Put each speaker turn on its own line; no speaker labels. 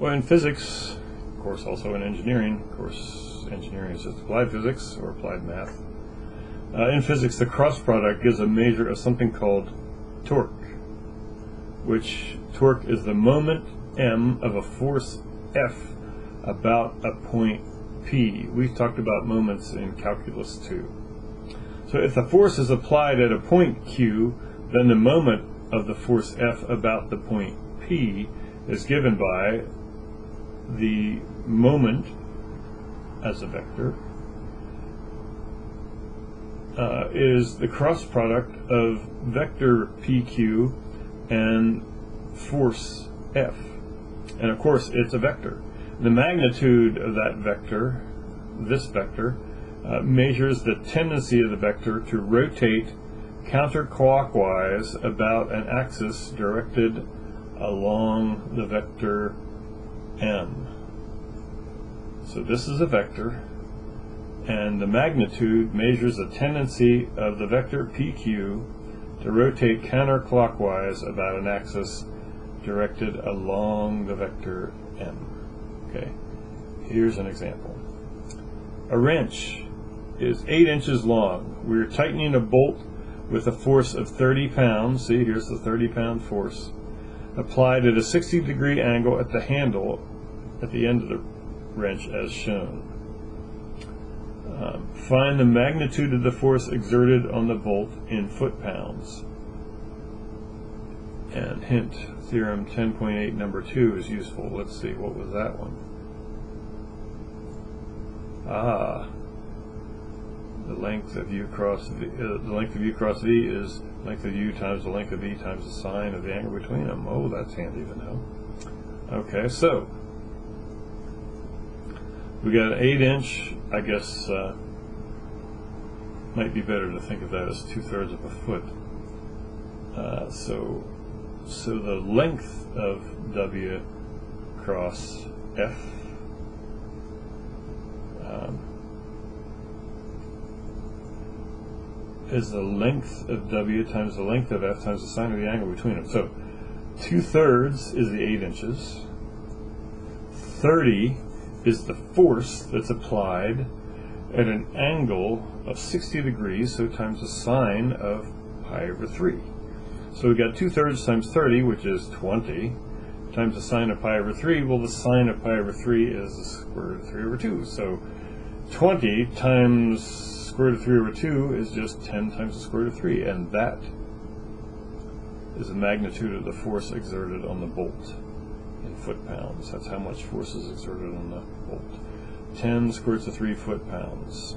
Well, in physics, of course, also in engineering, of course, engineering is just applied physics or applied math. In physics, the cross product gives a measure of something called torque, which torque is the moment m of a force F about a point P. We've talked about moments in calculus too. So if the force is applied at a point Q, then the moment of the force F about the point P is given by the moment as a vector is the cross product of vector PQ and force F. And of course it's a vector. The magnitude of that vector, this vector, measures the tendency of the vector to rotate counterclockwise about an axis directed along the vector m. So this is a vector, and the magnitude measures the tendency of the vector PQ to rotate counterclockwise about an axis directed along the vector m. Okay, here's an example. A wrench is 8 inches long. We're tightening a bolt with a force of 30 pounds. See, here's the 30-pound force applied at a 60-degree angle at the handle at the end of the wrench as shown. Find the magnitude of the force exerted on the bolt in foot-pounds. And hint, theorem 10.8 number 2 is useful. Let's see, what was that one? The length of u cross v, the length of u cross v is length of u times the length of v times the sine of the angle between them. Oh, that's handy to know. Okay, so we got an 8-inch. I guess might be better to think of that as 2/3 of a foot. So the length of W cross F is the length of W times the length of F times the sine of the angle between them. So 2/3 is the 8 inches. 30 is the force that's applied at an angle of 60 degrees, so times the sine of pi over 3. So we've got 2/3 times 30, which is 20, times the sine of pi over 3. Well, the sine of pi over 3 is the square root of 3 over 2. So 20 times square root of 3 over 2 is just 10 times the square root of 3, and that is the magnitude of the force exerted on the bolt in foot-pounds. That's how much force is exerted on the bolt. 10 square roots of 3 foot-pounds.